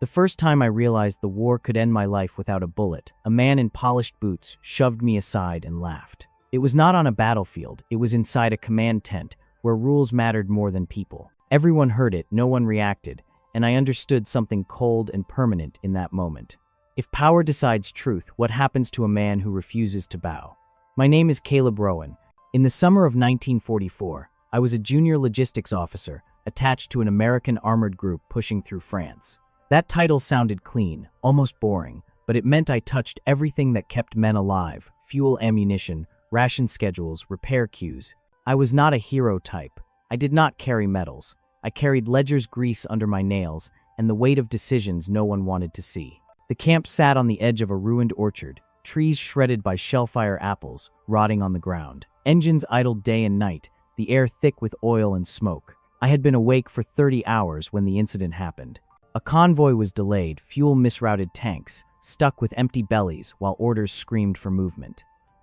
The first time I realized the war could end my life without a bullet, a man in polished boots shoved me aside and laughed. It was not on a battlefield, it was inside a command tent, where rules mattered more than people. Everyone heard it, no one reacted, and I understood something cold and permanent in that moment. If power decides truth, what happens to a man who refuses to bow? My name is Caleb Rowan. In the summer of 1944, I was a junior logistics officer attached to an American armored group pushing through France. That title sounded clean, almost boring, but it meant I touched everything that kept men alive: fuel, ammunition, ration schedules, repair queues. I was not a hero type. I did not carry medals. I carried ledger's grease under my nails and the weight of decisions no one wanted to see. The camp sat on the edge of a ruined orchard, trees shredded by shellfire apples rotting on the ground. Engines idled day and night, the air thick with oil and smoke. I had been awake for 30 hours when the incident happened. A convoy was delayed, fuel misrouted, tanks stuck with empty bellies while orders screamed for movement.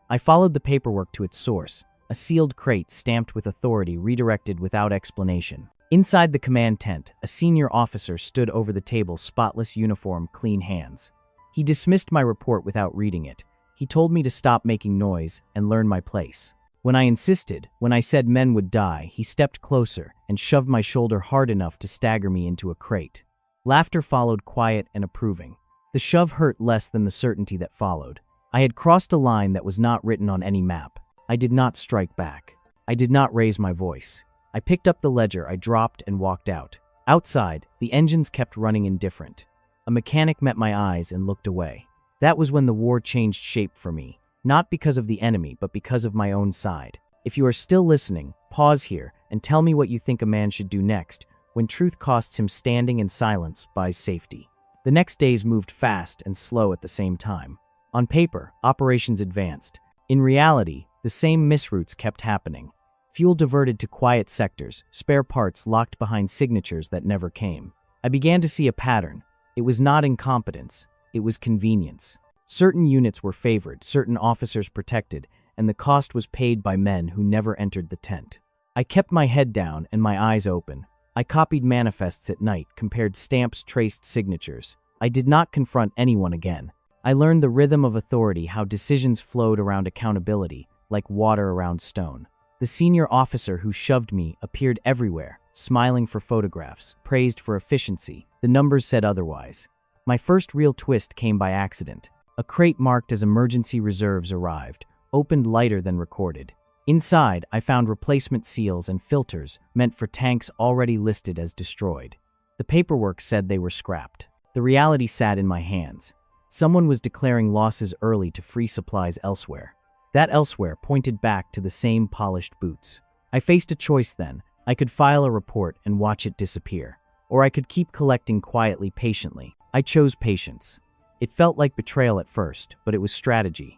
I followed the paperwork to its source, a sealed crate stamped with authority redirected without explanation. Inside the command tent, a senior officer stood over the table, spotless uniform, clean hands. He dismissed my report without reading it. He told me to stop making noise and learn my place. When I insisted, when I said men would die, he stepped closer and shoved my shoulder hard enough to stagger me into a crate. Laughter followed, quiet and approving. The shove hurt less than the certainty that followed. I had crossed a line that was not written on any map. I did not strike back. I did not raise my voice. I picked up the ledger, I dropped and walked out. Outside, the engines kept running indifferent. A mechanic met my eyes and looked away. That was when the war changed shape for me, not because of the enemy, but because of my own side. If you are still listening, pause here and tell me what you think a man should do next when truth costs him standing and silence buys safety. The next days moved fast and slow at the same time. On paper, operations advanced. In reality, the same misroutes kept happening. Fuel diverted to quiet sectors, spare parts locked behind signatures that never came. I began to see a pattern. It was not incompetence, it was convenience. Certain units were favored, certain officers protected, and the cost was paid by men who never entered the tent. I kept my head down and my eyes open. I copied manifests at night, compared stamps, traced signatures. I did not confront anyone again. I learned the rhythm of authority, how decisions flowed around accountability, like water around stone. The senior officer who shoved me appeared everywhere, smiling for photographs, praised for efficiency. The numbers said otherwise. My first real twist came by accident. A crate marked as emergency reserves arrived, opened lighter than recorded. Inside, I found replacement seals and filters meant for tanks already listed as destroyed. The paperwork said they were scrapped. The reality sat in my hands. Someone was declaring losses early to free supplies elsewhere. That elsewhere pointed back to the same polished boots. I faced a choice then. I could file a report and watch it disappear. Or I could keep collecting quietly, patiently. I chose patience. It felt like betrayal at first, but it was strategy.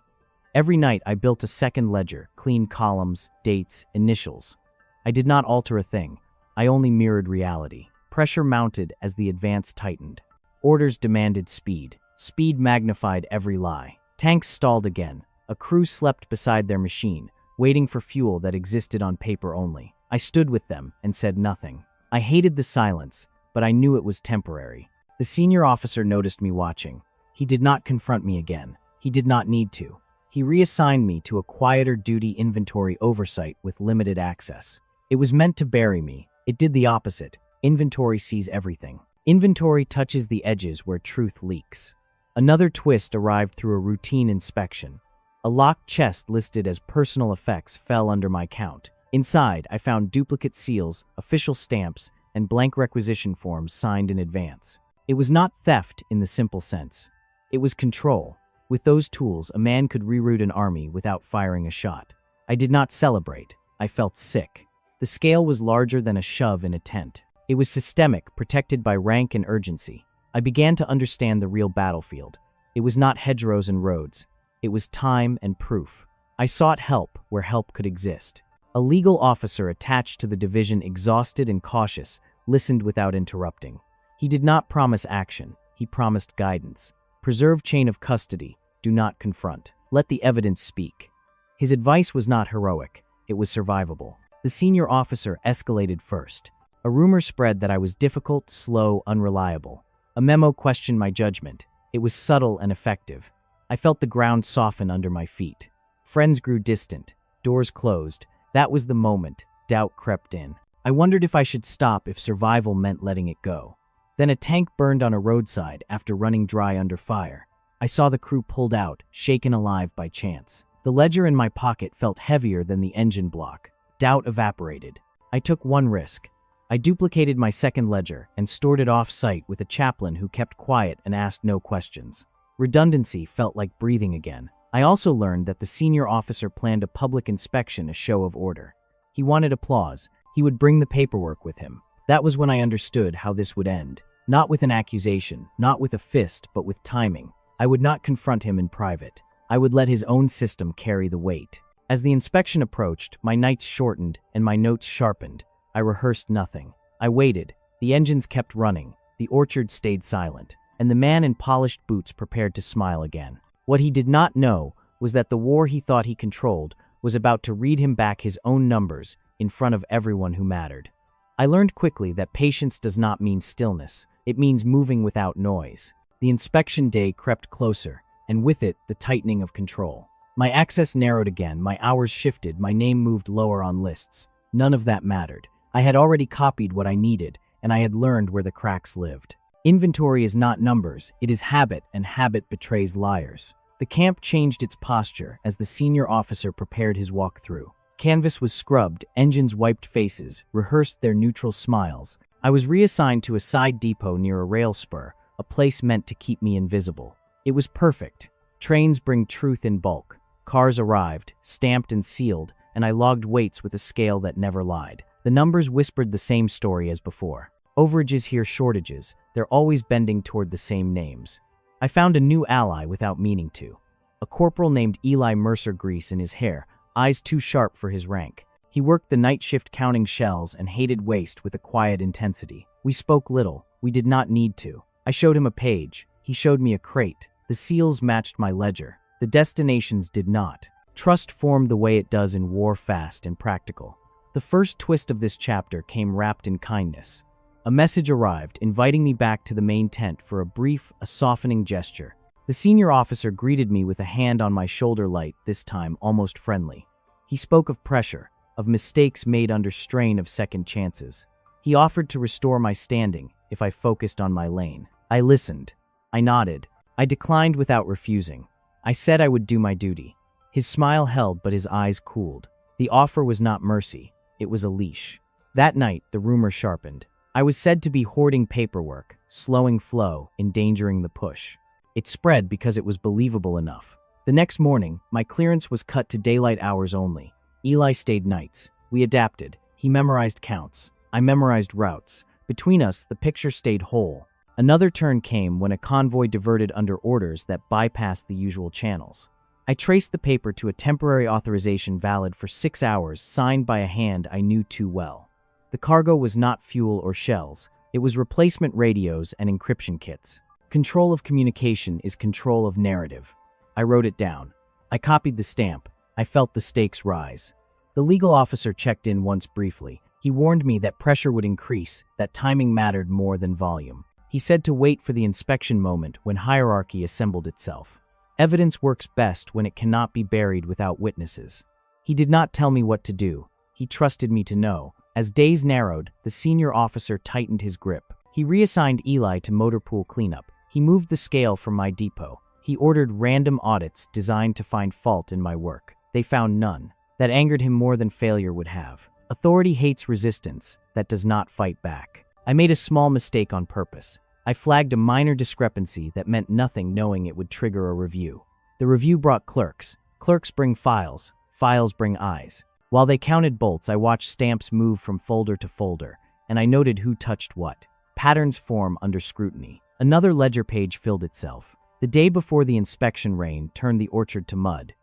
Every night I built a second ledger, clean columns, dates, initials. I did not alter a thing. I only mirrored reality. Pressure mounted as the advance tightened. Orders demanded speed. Speed magnified every lie. Tanks stalled again. A crew slept beside their machine, waiting for fuel that existed on paper only. I stood with them and said nothing. I hated the silence, but I knew it was temporary. The senior officer noticed me watching. He did not confront me again. He did not need to. He reassigned me to a quieter duty, inventory oversight with limited access. It was meant to bury me. It did the opposite. Inventory sees everything. Inventory touches the edges where truth leaks. Another twist arrived through a routine inspection. A locked chest listed as personal effects fell under my count. Inside, I found duplicate seals, official stamps, and blank requisition forms signed in advance. It was not theft in the simple sense. It was control. With those tools, a man could reroute an army without firing a shot. I did not celebrate. I felt sick. The scale was larger than a shove in a tent. It was systemic, protected by rank and urgency. I began to understand the real battlefield. It was not hedgerows and roads. It was time and proof. I sought help where help could exist. A legal officer attached to the division, exhausted and cautious, listened without interrupting. He did not promise action. He promised guidance. Preserve chain of custody. Do not confront. Let the evidence speak. His advice was not heroic. It was survivable. The senior officer escalated first. A rumor spread that I was difficult, slow, unreliable. A memo questioned my judgment. It was subtle and effective. I felt the ground soften under my feet. Friends grew distant. Doors closed. That was the moment. Doubt crept in. I wondered if I should stop if survival meant letting it go. Then a tank burned on a roadside after running dry under fire. I saw the crew pulled out, shaken alive by chance. The ledger in my pocket felt heavier than the engine block. Doubt evaporated. I took one risk. I duplicated my second ledger and stored it off-site with a chaplain who kept quiet and asked no questions. Redundancy felt like breathing again. I also learned that the senior officer planned a public inspection, a show of order. He wanted applause. He would bring the paperwork with him. That was when I understood how this would end. Not with an accusation, not with a fist, but with timing. I would not confront him in private. I would let his own system carry the weight. As the inspection approached, my nights shortened and my notes sharpened. I rehearsed nothing. I waited. The engines kept running. The orchard stayed silent. And the man in polished boots prepared to smile again. What he did not know was that the war he thought he controlled was about to read him back his own numbers in front of everyone who mattered. I learned quickly that patience does not mean stillness. It means moving without noise. The inspection day crept closer, and with it, the tightening of control. My access narrowed again, my hours shifted, my name moved lower on lists. None of that mattered. I had already copied what I needed, and I had learned where the cracks lived. Inventory is not numbers, it is habit, and habit betrays liars. The camp changed its posture as the senior officer prepared his walkthrough. Canvas was scrubbed, engines wiped faces, rehearsed their neutral smiles. I was reassigned to a side depot near a rail spur, a place meant to keep me invisible. It was perfect. Trains bring truth in bulk. Cars arrived, stamped and sealed, and I logged weights with a scale that never lied. The numbers whispered the same story as before. Overages hear shortages. They're always bending toward the same names. I found a new ally without meaning to. A corporal named Eli Mercer, grease in his hair, eyes too sharp for his rank. He worked the night shift counting shells and hated waste with a quiet intensity. We spoke little. We did not need to. I showed him a page. He showed me a crate. The seals matched my ledger. The destinations did not. Trust formed the way it does in war, fast and practical. The first twist of this chapter came wrapped in kindness. A message arrived, inviting me back to the main tent for a brief, softening gesture. The senior officer greeted me with a hand on my shoulder, light, this time almost friendly. He spoke of pressure, of mistakes made under strain, of second chances. He offered to restore my standing if I focused on my lane. I listened. I nodded. I declined without refusing. I said I would do my duty. His smile held, but his eyes cooled. The offer was not mercy. It was a leash. That night, the rumor sharpened. I was said to be hoarding paperwork, slowing flow, endangering the push. It spread because it was believable enough. The next morning, my clearance was cut to daylight hours only. Eli stayed nights. We adapted. He memorized counts. I memorized routes. Between us, the picture stayed whole. Another turn came when a convoy diverted under orders that bypassed the usual channels. I traced the paper to a temporary authorization valid for 6 hours, signed by a hand I knew too well. The cargo was not fuel or shells. It was replacement radios and encryption kits. Control of communication is control of narrative. I wrote it down. I copied the stamp. I felt the stakes rise. The legal officer checked in once briefly. He warned me that pressure would increase, that timing mattered more than volume. He said to wait for the inspection moment when hierarchy assembled itself. Evidence works best when it cannot be buried without witnesses. He did not tell me what to do. He trusted me to know. As days narrowed, the senior officer tightened his grip. He reassigned Eli to motor pool cleanup. He moved the scale from my depot. He ordered random audits designed to find fault in my work. They found none. That angered him more than failure would have. Authority hates resistance that does not fight back. I made a small mistake on purpose. I flagged a minor discrepancy that meant nothing, knowing it would trigger a review. The review brought clerks. Clerks bring files. Files bring eyes. While they counted bolts, I watched stamps move from folder to folder, and I noted who touched what. Patterns form under scrutiny. Another ledger page filled itself. The day before the inspection, rain turned the orchard to mud.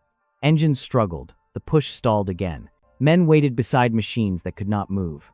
Engines struggled. The push stalled again. Men waited beside machines that could not move.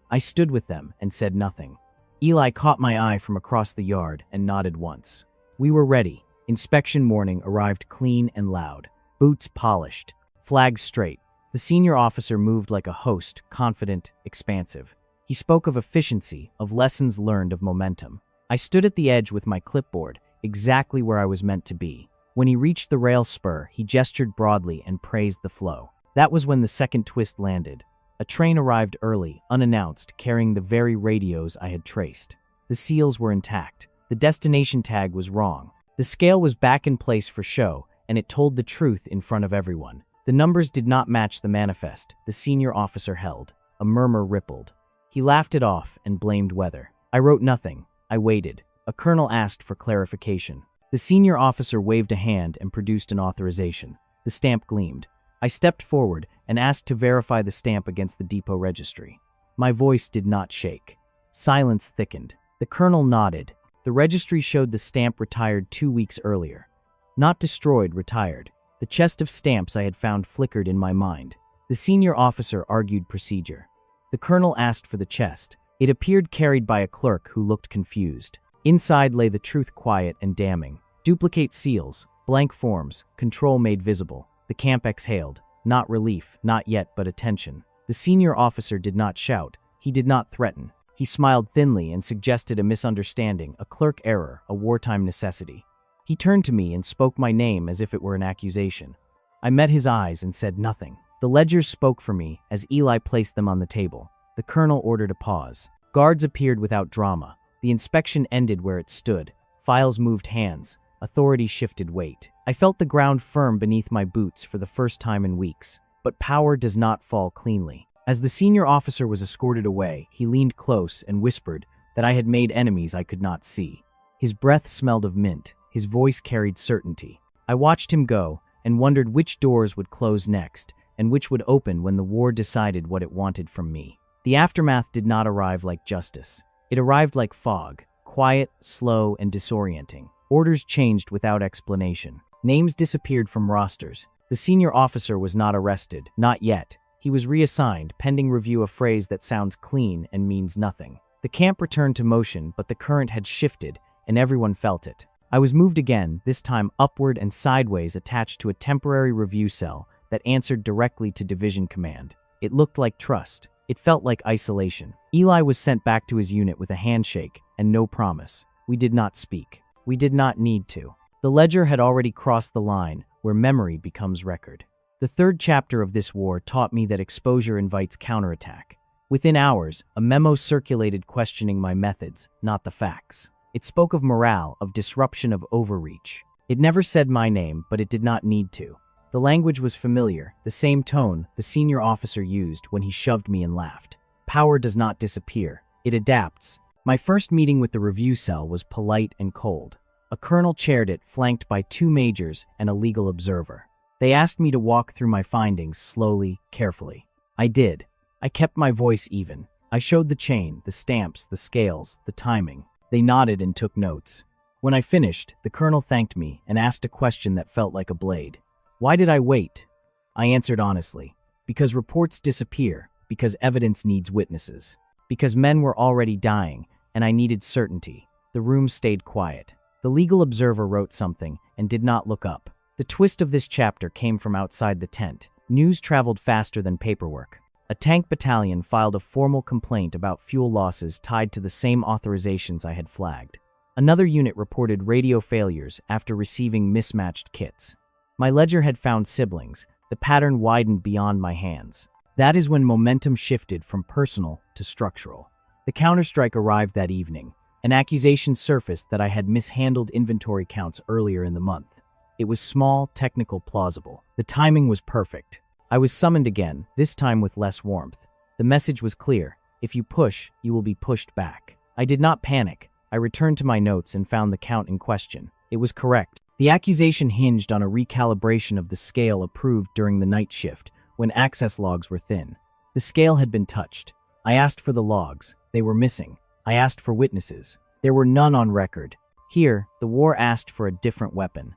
I stood with them and said nothing. Eli caught my eye from across the yard and nodded once. We were ready. Inspection morning arrived clean and loud. Boots polished. Flags straight. The senior officer moved like a host, confident, expansive. He spoke of efficiency, of lessons learned, of momentum. I stood at the edge with my clipboard, exactly where I was meant to be. When he reached the rail spur, he gestured broadly and praised the flow. That was when the second twist landed. A train arrived early, unannounced, carrying the very radios I had traced. The seals were intact. The destination tag was wrong. The scale was back in place for show, and it told the truth in front of everyone. The numbers did not match the manifest the senior officer held. A murmur rippled. He laughed it off and blamed weather. I wrote nothing. I waited. A colonel asked for clarification. The senior officer waved a hand and produced an authorization. The stamp gleamed. I stepped forward and asked to verify the stamp against the depot registry. My voice did not shake. Silence thickened. The colonel nodded. The registry showed the stamp retired 2 weeks earlier. Not destroyed, retired. The chest of stamps I had found flickered in my mind. The senior officer argued procedure. The colonel asked for the chest. It appeared carried by a clerk who looked confused. Inside lay the truth, quiet and damning. Duplicate seals, blank forms, control made visible. The camp exhaled. Not relief, not yet, but attention. The senior officer did not shout. He did not threaten. He smiled thinly and suggested a misunderstanding, a clerk error, a wartime necessity. He turned to me and spoke my name as if it were an accusation. I met his eyes and said nothing. The ledgers spoke for me as Eli placed them on the table. The colonel ordered a pause. Guards appeared without drama. The inspection ended where it stood. Files moved hands. Authority shifted weight. I felt the ground firm beneath my boots for the first time in weeks. But power does not fall cleanly. As the senior officer was escorted away, he leaned close and whispered that I had made enemies I could not see. His breath smelled of mint. His voice carried certainty. I watched him go and wondered which doors would close next and which would open when the war decided what it wanted from me. The aftermath did not arrive like justice. It arrived like fog, quiet, slow, and disorienting. Orders changed without explanation. Names disappeared from rosters. The senior officer was not arrested, not yet. He was reassigned, pending review, a phrase that sounds clean and means nothing. The camp returned to motion, but the current had shifted, and everyone felt it. I was moved again, this time upward and sideways, attached to a temporary review cell that answered directly to division command. It looked like trust. It felt like isolation. Eli was sent back to his unit with a handshake and no promise. We did not speak. We did not need to. The ledger had already crossed the line where memory becomes record. The third chapter of this war taught me that exposure invites counterattack. Within hours, a memo circulated questioning my methods, not the facts. It spoke of morale, of disruption, of overreach. It never said my name, but it did not need to. The language was familiar, the same tone the senior officer used when he shoved me and laughed. Power does not disappear. It adapts. My first meeting with the review cell was polite and cold. A colonel chaired it, flanked by 2 majors and a legal observer. They asked me to walk through my findings slowly, carefully. I did. I kept my voice even. I showed the chain, the stamps, the scales, the timing. They nodded and took notes. When I finished, the colonel thanked me and asked a question that felt like a blade. Why did I wait? I answered honestly. Because reports disappear, because evidence needs witnesses, because men were already dying, and I needed certainty. The room stayed quiet. The legal observer wrote something and did not look up. The twist of this chapter came from outside the tent. News traveled faster than paperwork. A tank battalion filed a formal complaint about fuel losses tied to the same authorizations I had flagged. Another unit reported radio failures after receiving mismatched kits. My ledger had found siblings. The pattern widened beyond my hands. That is when momentum shifted from personal to structural. The counterstrike arrived that evening. An accusation surfaced that I had mishandled inventory counts earlier in the month. It was small, technical, plausible. The timing was perfect. I was summoned again, this time with less warmth. The message was clear. If you push, you will be pushed back. I did not panic. I returned to my notes and found the count in question. It was correct. The accusation hinged on a recalibration of the scale approved during the night shift, when access logs were thin. The scale had been touched. I asked for the logs. They were missing. I asked for witnesses. There were none on record. Here, the war asked for a different weapon.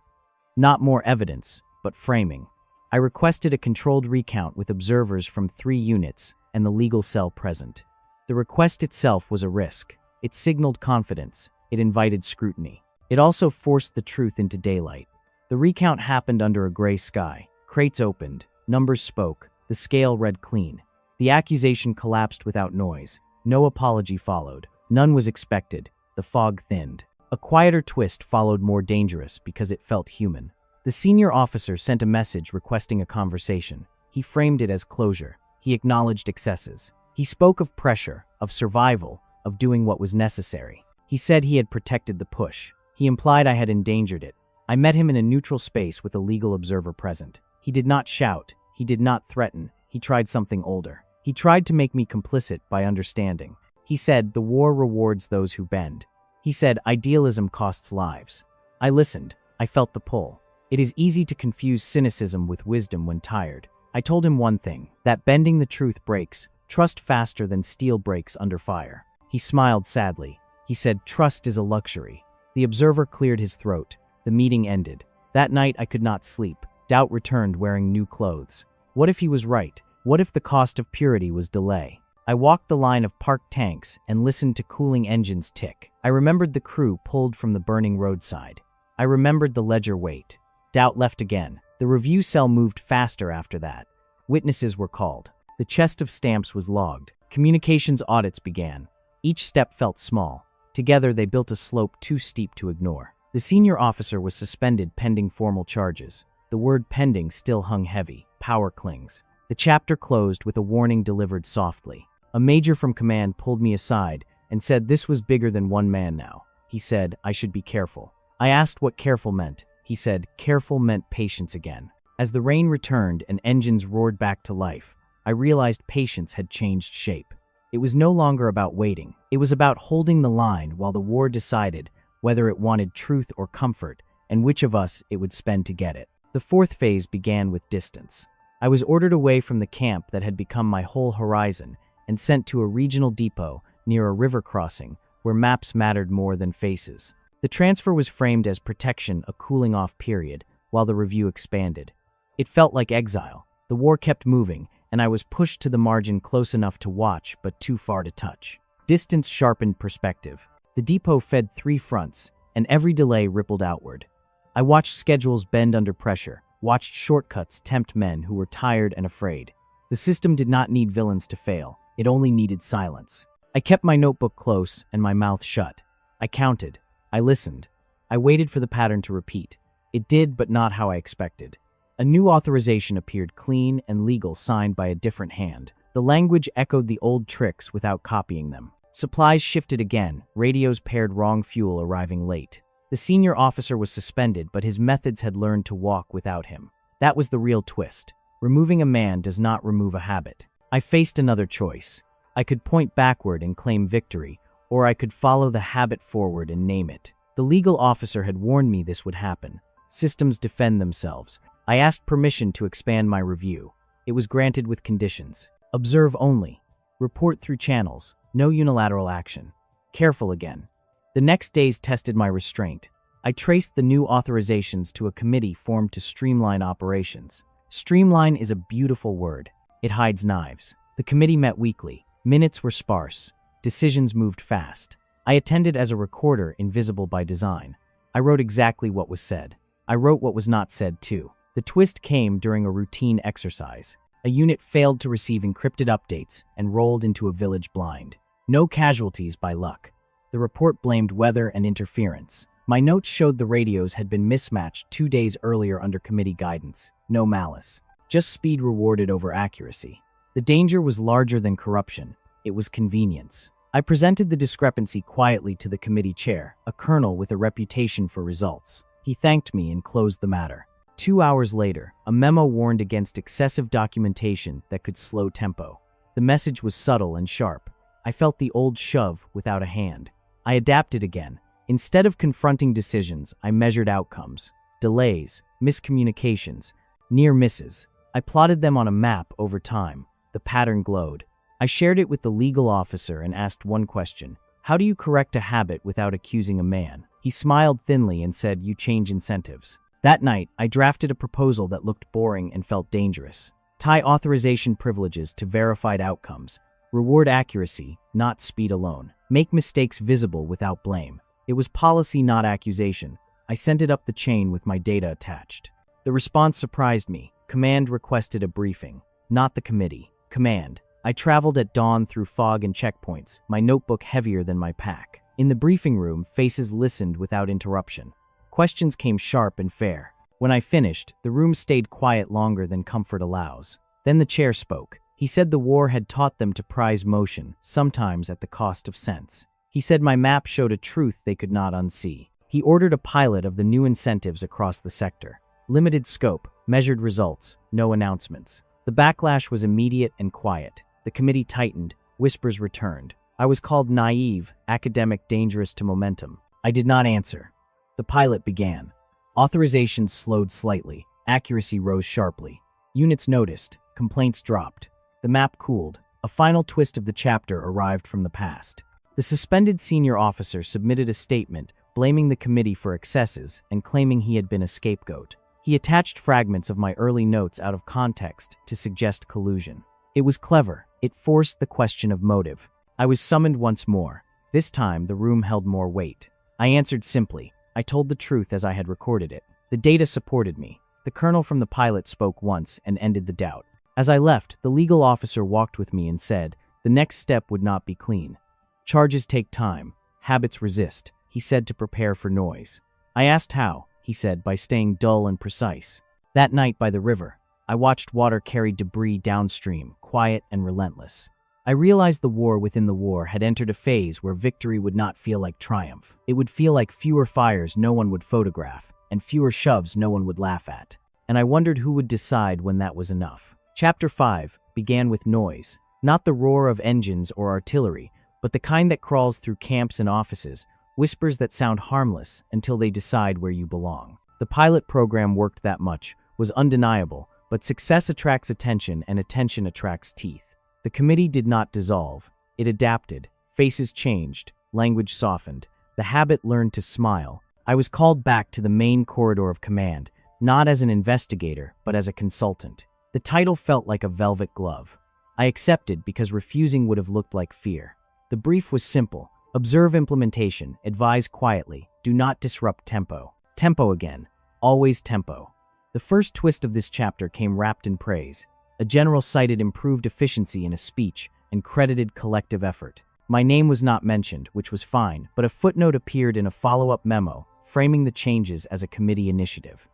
Not more evidence, but framing. I requested a controlled recount with observers from 3 units and the legal cell present. The request itself was a risk. It signaled confidence. It invited scrutiny. It also forced the truth into daylight. The recount happened under a gray sky. Crates opened. Numbers spoke. The scale read clean. The accusation collapsed without noise. No apology followed. None was expected. the fog thinned. A quieter twist followed, more dangerous because it felt human. The senior officer sent a message requesting a conversation. He framed it as closure. He acknowledged excesses. He spoke of pressure, of survival, of doing what was necessary. He said he had protected the push. He implied I had endangered it. I met him in a neutral space with a legal observer present. He did not shout. He did not threaten. He tried something older. He tried to make me complicit by understanding. He said, the war rewards those who bend. He said, idealism costs lives. I listened. I felt the pull. It is easy to confuse cynicism with wisdom when tired. I told him one thing, that bending the truth breaks trust faster than steel breaks under fire. He smiled sadly. He said, trust is a luxury. The observer cleared his throat. The meeting ended. That night I could not sleep. Doubt returned wearing new clothes. What if he was right? What if the cost of purity was delay? I walked the line of parked tanks and listened to cooling engines tick. I remembered the crew pulled from the burning roadside. I remembered the ledger wait. Doubt left again. The review cell moved faster after that. Witnesses were called. The chest of stamps was logged. Communications audits began. Each step felt small. Together they built a slope too steep to ignore. The senior officer was suspended pending formal charges. The word pending still hung heavy. Power clings. The chapter closed with a warning delivered softly. A major from command pulled me aside and said this was bigger than one man now. He said I should be careful. I asked what careful meant. He said careful meant patience again. As the rain returned and engines roared back to life, I realized patience had changed shape. It was no longer about waiting. It was about holding the line while the war decided whether it wanted truth or comfort and which of us it would spend to get it. The fourth phase began with distance. I was ordered away from the camp that had become my whole horizon and sent to a regional depot near a river crossing where maps mattered more than faces. The transfer was framed as protection, a cooling-off period, while the review expanded. It felt like exile. The war kept moving, and I was pushed to the margin, close enough to watch but too far to touch. Distance sharpened perspective. The depot fed 3 fronts, and every delay rippled outward. I watched schedules bend under pressure, watched shortcuts tempt men who were tired and afraid. The system did not need villains to fail. It only needed silence. I kept my notebook close and my mouth shut. I counted. I listened. I waited for the pattern to repeat. It did, but not how I expected. A new authorization appeared, clean and legal, signed by a different hand. The language echoed the old tricks without copying them. Supplies shifted again. Radios paired wrong fuel, arriving late. The senior officer was suspended, but his methods had learned to walk without him. That was the real twist. Removing a man does not remove a habit. I faced another choice. I could point backward and claim victory, or I could follow the habit forward and name it. The legal officer had warned me this would happen. Systems defend themselves. I asked permission to expand my review. It was granted with conditions. Observe only. Report through channels. No unilateral action. Careful again. The next days tested my restraint. I traced the new authorizations to a committee formed to streamline operations. Streamline is a beautiful word. It hides knives. The committee met weekly. Minutes were sparse. Decisions moved fast. I attended as a recorder, invisible by design. I wrote exactly what was said. I wrote what was not said, too. The twist came during a routine exercise. A unit failed to receive encrypted updates and rolled into a village blind. No casualties by luck. The report blamed weather and interference. My notes showed the radios had been mismatched 2 days earlier under committee guidance. No malice. Just speed rewarded over accuracy. The danger was larger than corruption. It was convenience. I presented the discrepancy quietly to the committee chair, a colonel with a reputation for results. He thanked me and closed the matter. 2 hours later, a memo warned against excessive documentation that could slow tempo. The message was subtle and sharp. I felt the old shove without a hand. I adapted again. Instead of confronting decisions, I measured outcomes. Delays, miscommunications, near misses. I plotted them on a map over time. The pattern glowed. I shared it with the legal officer and asked one question. How do you correct a habit without accusing a man? He smiled thinly and said, you change incentives. That night, I drafted a proposal that looked boring and felt dangerous. Tie authorization privileges to verified outcomes. Reward accuracy, not speed alone. Make mistakes visible without blame. It was policy, not accusation. I sent it up the chain with my data attached. The response surprised me. Command requested a briefing. Not the committee. Command. I traveled at dawn through fog and checkpoints, my notebook heavier than my pack. In the briefing room, faces listened without interruption. Questions came sharp and fair. When I finished, the room stayed quiet longer than comfort allows. Then the chair spoke. He said the war had taught them to prize motion, sometimes at the cost of sense. He said my map showed a truth they could not unsee. He ordered a pilot of the new incentives across the sector. Limited scope, measured results, no announcements. The backlash was immediate and quiet. The committee tightened, whispers returned. I was called naive, academic, dangerous to momentum. I did not answer. The pilot began. Authorizations slowed slightly. Accuracy rose sharply. Units noticed. Complaints dropped. The map cooled. A final twist of the chapter arrived from the past. The suspended senior officer submitted a statement blaming the committee for excesses and claiming he had been a scapegoat. He attached fragments of my early notes out of context to suggest collusion. It was clever. It forced the question of motive. I was summoned once more. This time, the room held more weight. I answered simply. I told the truth as I had recorded it. The data supported me. The colonel from the pilot spoke once and ended the doubt. As I left, the legal officer walked with me and said, the next step would not be clean. Charges take time. Habits resist. He said to prepare for noise. I asked how. He said, by staying dull and precise. That night by the river, I watched water carry debris downstream, quiet and relentless. I realized the war within the war had entered a phase where victory would not feel like triumph. It would feel like fewer fires no one would photograph, and fewer shoves no one would laugh at. And I wondered who would decide when that was enough. Chapter 5 began with noise, not the roar of engines or artillery, but the kind that crawls through camps and offices, whispers that sound harmless until they decide where you belong. The pilot program worked that much, was undeniable, but success attracts attention and attention attracts teeth. The committee did not dissolve. It adapted. Faces changed. Language softened. The habit learned to smile. I was called back to the main corridor of command, not as an investigator, but as a consultant. The title felt like a velvet glove. I accepted because refusing would have looked like fear. The brief was simple. Observe implementation. Advise quietly. Do not disrupt tempo. Tempo again. Always tempo. The first twist of this chapter came wrapped in praise. A general cited improved efficiency in a speech and credited collective effort. My name was not mentioned, which was fine, but a footnote appeared in a follow-up memo, framing the changes as a committee initiative.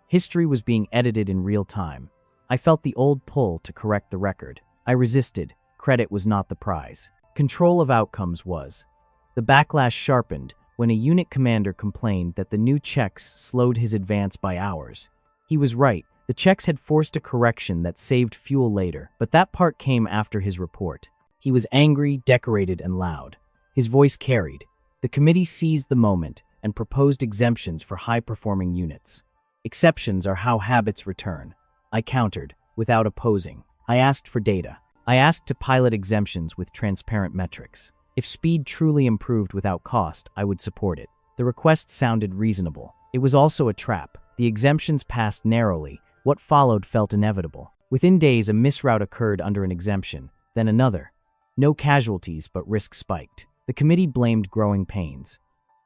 History was being edited in real time. I felt the old pull to correct the record. I resisted. Credit was not the prize. Control of outcomes was. The backlash sharpened when a unit commander complained that the new checks slowed his advance by hours. He was right. The checks had forced a correction that saved fuel later, but that part came after his report. He was angry, decorated, and loud. His voice carried. The committee seized the moment and proposed exemptions for high-performing units. Exceptions are how habits return. I countered, without opposing. I asked for data. I asked to pilot exemptions with transparent metrics. If speed truly improved without cost, I would support it. The request sounded reasonable. It was also a trap. The exemptions passed narrowly. What followed felt inevitable. Within days, a misroute occurred under an exemption, then another. No casualties, but risk spiked. The committee blamed growing pains.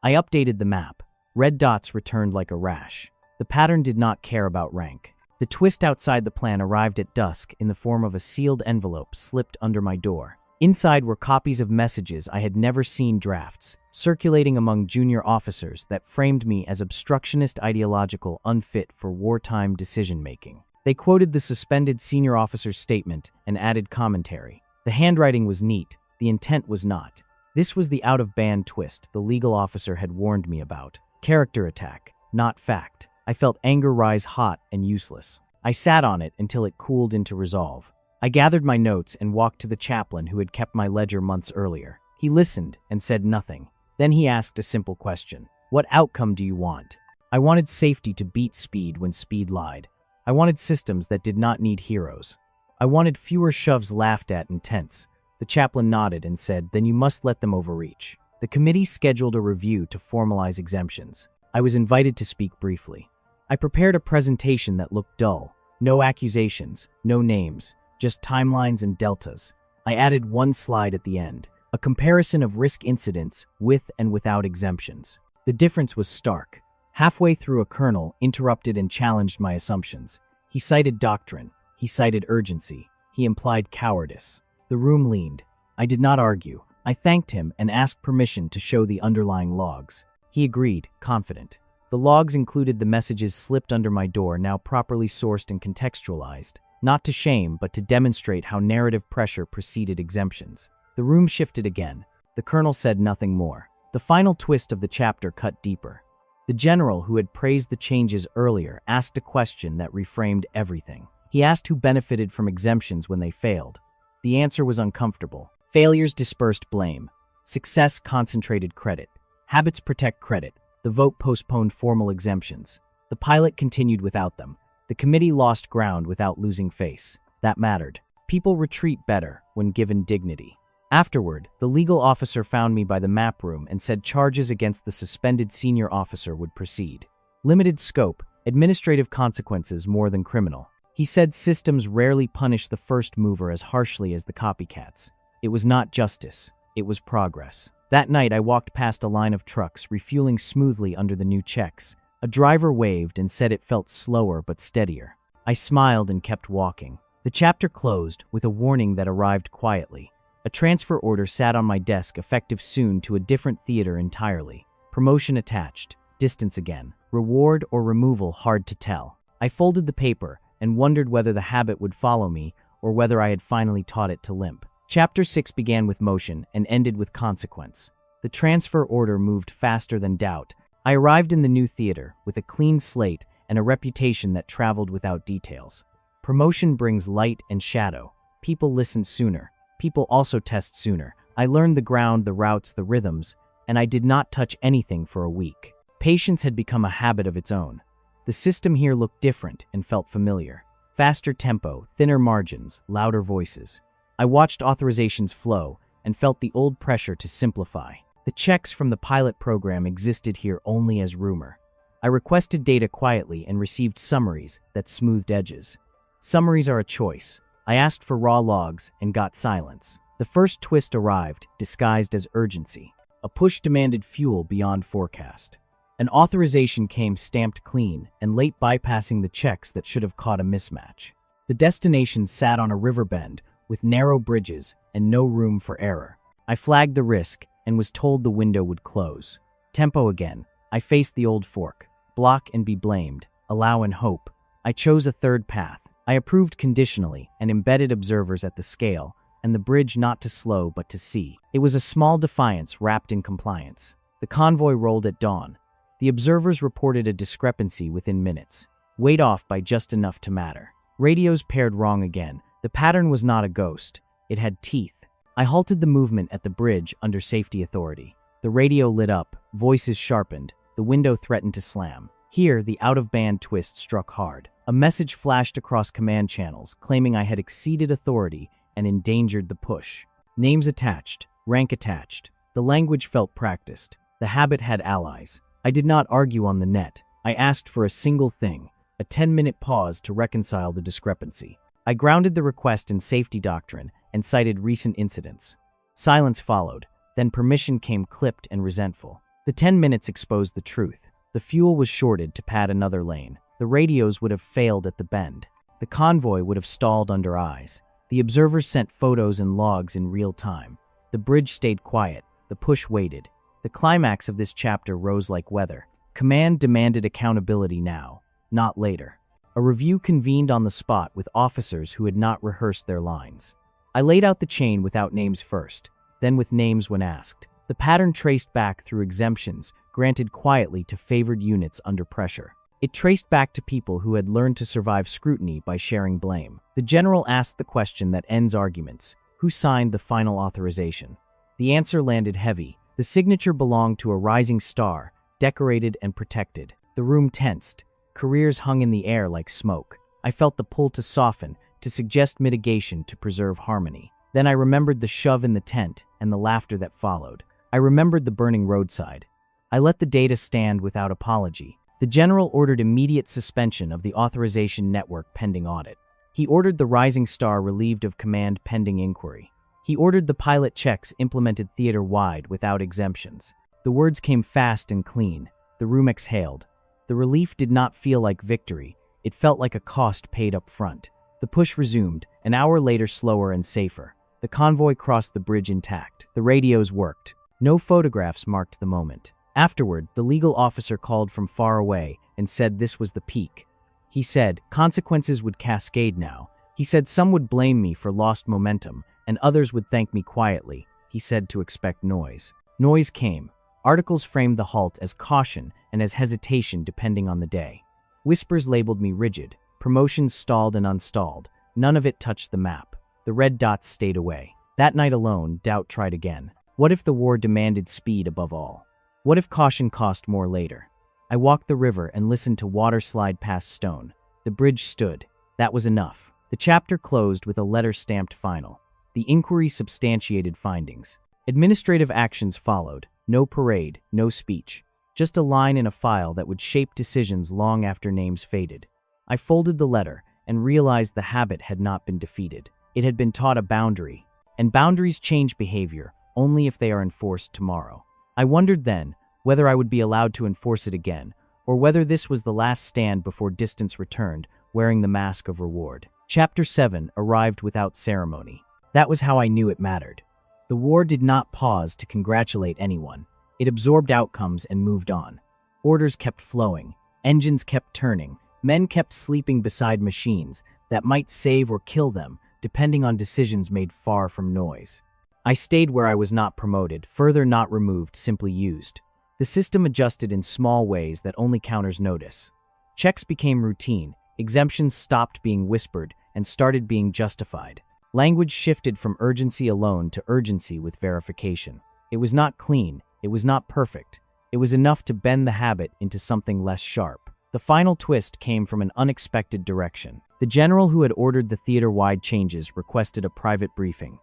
I updated the map. Red dots returned like a rash. The pattern did not care about rank. The twist outside the plan arrived at dusk in the form of a sealed envelope slipped under my door. Inside were copies of messages I had never seen, drafts, circulating among junior officers that framed me as obstructionist, ideological, unfit for wartime decision-making. They quoted the suspended senior officer's statement and added commentary. The handwriting was neat, the intent was not. This was the out-of-band twist the legal officer had warned me about. Character attack, not fact. I felt anger rise hot and useless. I sat on it until it cooled into resolve. I gathered my notes and walked to the chaplain who had kept my ledger months earlier. He listened and said nothing. Then he asked a simple question. What outcome do you want? I wanted safety to beat speed when speed lied. I wanted systems that did not need heroes. I wanted fewer shoves laughed at and tense. The chaplain nodded and said, then you must let them overreach. The committee scheduled a review to formalize exemptions. I was invited to speak briefly. I prepared a presentation that looked dull. No accusations, no names. Just timelines and deltas. I added one slide at the end, a comparison of risk incidents with and without exemptions. The difference was stark. Halfway through, a colonel interrupted and challenged my assumptions. He cited doctrine. He cited urgency. He implied cowardice. The room leaned. I did not argue. I thanked him and asked permission to show the underlying logs. He agreed, confident. The logs included the messages slipped under my door, now properly sourced and contextualized, not to shame but to demonstrate how narrative pressure preceded exemptions. The room shifted again. The colonel said nothing more. The final twist of the chapter cut deeper. The general, who had praised the changes earlier, asked a question that reframed everything. He asked who benefited from exemptions when they failed. The answer was uncomfortable. Failures dispersed blame. Success concentrated credit. Habits protect credit. The vote postponed formal exemptions. The pilot continued without them. The committee lost ground without losing face. That mattered. People retreat better when given dignity. Afterward, the legal officer found me by the map room and said charges against the suspended senior officer would proceed. Limited scope, administrative consequences more than criminal. He said systems rarely punish the first mover as harshly as the copycats. It was not justice, it was progress. That night I walked past a line of trucks refueling smoothly under the new checks. A driver waved and said it felt slower but steadier. I smiled and kept walking. The chapter closed with a warning that arrived quietly. A transfer order sat on my desk, effective soon to a different theater entirely. Promotion attached, distance again. Reward or removal hard to tell. I folded the paper and wondered whether the habit would follow me or whether I had finally taught it to limp. Chapter 6 began with motion and ended with consequence. The transfer order moved faster than doubt. I arrived in the new theater with a clean slate and a reputation that traveled without details. Promotion brings light and shadow. People listen sooner. People also test sooner. I learned the ground, the routes, the rhythms, and I did not touch anything for a week. Patience had become a habit of its own. The system here looked different and felt familiar. Faster tempo, thinner margins, louder voices. I watched authorizations flow and felt the old pressure to simplify. The checks from the pilot program existed here only as rumor. I requested data quietly and received summaries that smoothed edges. Summaries are a choice. I asked for raw logs and got silence. The first twist arrived, disguised as urgency. A push demanded fuel beyond forecast. An authorization came stamped clean and late, bypassing the checks that should have caught a mismatch. The destination sat on a river bend with narrow bridges and no room for error. I flagged the risk and was told the window would close. Tempo again. I faced the old fork. Block and be blamed. Allow and hope. I chose a third path. I approved conditionally and embedded observers at the scale, and the bridge not to slow but to see. It was a small defiance wrapped in compliance. The convoy rolled at dawn. The observers reported a discrepancy within minutes. Weight off by just enough to matter. Radios paired wrong again. The pattern was not a ghost. It had teeth. I halted the movement at the bridge under safety authority. The radio lit up, voices sharpened, the window threatened to slam. Here, the out-of-band twist struck hard. A message flashed across command channels, claiming I had exceeded authority and endangered the push. Names attached, rank attached. The language felt practiced. The habit had allies. I did not argue on the net. I asked for a single thing, a 10-minute pause to reconcile the discrepancy. I grounded the request in safety doctrine and cited recent incidents. Silence followed, then permission came clipped and resentful. The 10 minutes exposed the truth. The fuel was shorted to pad another lane. The radios would have failed at the bend. The convoy would have stalled under eyes. The observers sent photos and logs in real time. The bridge stayed quiet. The push waited. The climax of this chapter rose like weather. Command demanded accountability now, not later. A review convened on the spot with officers who had not rehearsed their lines. I laid out the chain without names first, then with names when asked. The pattern traced back through exemptions, granted quietly to favored units under pressure. It traced back to people who had learned to survive scrutiny by sharing blame. The general asked the question that ends arguments: who signed the final authorization? The answer landed heavy. The signature belonged to a rising star, decorated and protected. The room tensed. Careers hung in the air like smoke. I felt the pull to soften, to suggest mitigation, to preserve harmony. Then I remembered the shove in the tent and the laughter that followed. I remembered the burning roadside. I let the data stand without apology. The general ordered immediate suspension of the authorization network pending audit. He ordered the rising star relieved of command pending inquiry. He ordered the pilot checks implemented theater-wide without exemptions. The words came fast and clean. The room exhaled. The relief did not feel like victory. It felt like a cost paid up front. The push resumed, an hour later, slower and safer. The convoy crossed the bridge intact. The radios worked. No photographs marked the moment. Afterward, the legal officer called from far away and said this was the peak. He said consequences would cascade now. He said some would blame me for lost momentum, and others would thank me quietly. He said to expect noise. Noise came. Articles framed the halt as caution and as hesitation depending on the day. Whispers labeled me rigid. Promotions stalled and unstalled. None of it touched the map. The red dots stayed away. That night alone, doubt tried again. What if the war demanded speed above all? What if caution cost more later? I walked the river and listened to water slide past stone. The bridge stood. That was enough. The chapter closed with a letter stamped final. The inquiry substantiated findings. Administrative actions followed. No parade, no speech. Just a line in a file that would shape decisions long after names faded. I folded the letter and realized the habit had not been defeated. It had been taught a boundary, and boundaries change behavior only if they are enforced tomorrow. I wondered then whether I would be allowed to enforce it again, or whether this was the last stand before distance returned, wearing the mask of reward. Chapter 7 arrived without ceremony. That was how I knew it mattered. The war did not pause to congratulate anyone. It absorbed outcomes and moved on. Orders kept flowing. Engines kept turning. Men kept sleeping beside machines that might save or kill them, depending on decisions made far from noise. I stayed where I was not promoted, further not removed, simply used. The system adjusted in small ways that only counters notice. Checks became routine. Exemptions stopped being whispered and started being justified. Language shifted from urgency alone to urgency with verification. It was not clean. It was not perfect. It was enough to bend the habit into something less sharp. The final twist came from an unexpected direction. The general who had ordered the theater-wide changes requested a private briefing.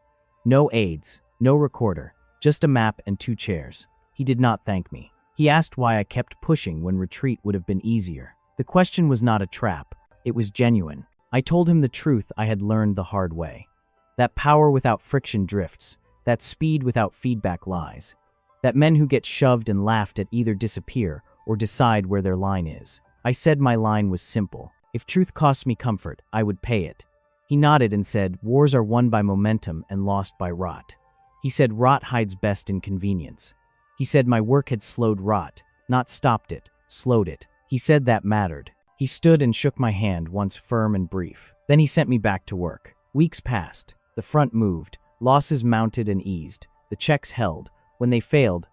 No aides, no recorder, just a map and 2 chairs. He did not thank me. He asked why I kept pushing when retreat would have been easier. The question was not a trap. It was genuine. I told him the truth I had learned the hard way. That power without friction drifts. That speed without feedback lies. That men who get shoved and laughed at either disappear or decide where their line is. I said my line was simple. If truth costs me comfort, I would pay it. He nodded and said, wars are won by momentum and lost by rot. He said rot hides best in convenience. He said my work had slowed rot, not stopped it, slowed it. He said that mattered. He stood and shook my hand once firm and brief. Then he sent me back to work. Weeks passed. The front moved. Losses mounted and eased. The checks held. When they failed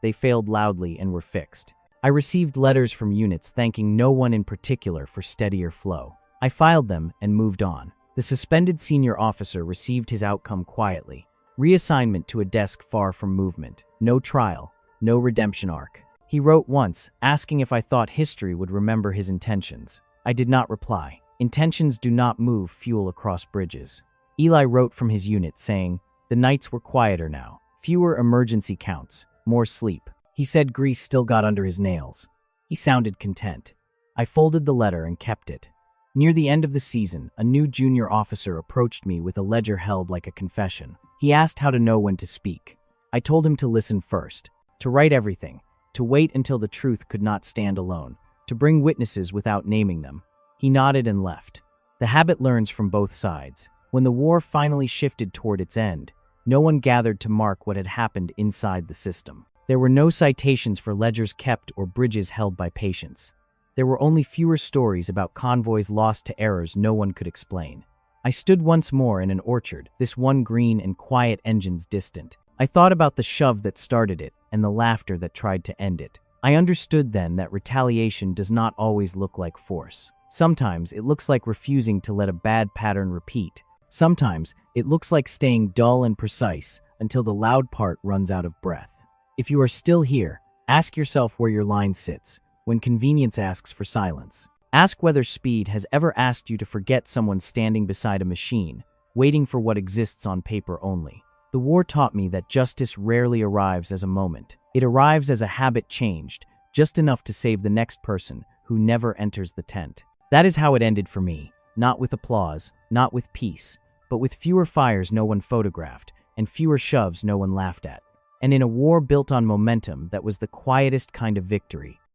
loudly and were fixed. I received letters from units thanking no one in particular for steadier flow. I filed them and moved on. The suspended senior officer received his outcome quietly. Reassignment to a desk far from movement. No trial. No redemption arc. He wrote once, asking if I thought history would remember his intentions. I did not reply. Intentions do not move fuel across bridges. Eli wrote from his unit saying, the nights were quieter now. Fewer emergency counts. More sleep. He said grease still got under his nails. He sounded content. I folded the letter and kept it. Near the end of the season, a new junior officer approached me with a ledger held like a confession. He asked how to know when to speak. I told him to listen first, to write everything, to wait until the truth could not stand alone, to bring witnesses without naming them. He nodded and left. The habit learns from both sides. When the war finally shifted toward its end, no one gathered to mark what had happened inside the system. There were no citations for ledgers kept or bridges held by patients. There were only fewer stories about convoys lost to errors no one could explain. I stood once more in an orchard, this one green and quiet engines distant. I thought about the shove that started it and the laughter that tried to end it. I understood then that retaliation does not always look like force. Sometimes it looks like refusing to let a bad pattern repeat. Sometimes it looks like staying dull and precise until the loud part runs out of breath. If you are still here, ask yourself where your line sits when convenience asks for silence. Ask whether speed has ever asked you to forget someone standing beside a machine, waiting for what exists on paper only. The war taught me that justice rarely arrives as a moment. It arrives as a habit changed, just enough to save the next person who never enters the tent. That is how it ended for me, not with applause, not with peace, but with fewer fires no one photographed and fewer shoves no one laughed at. And in a war built on momentum that was the quietest kind of victory,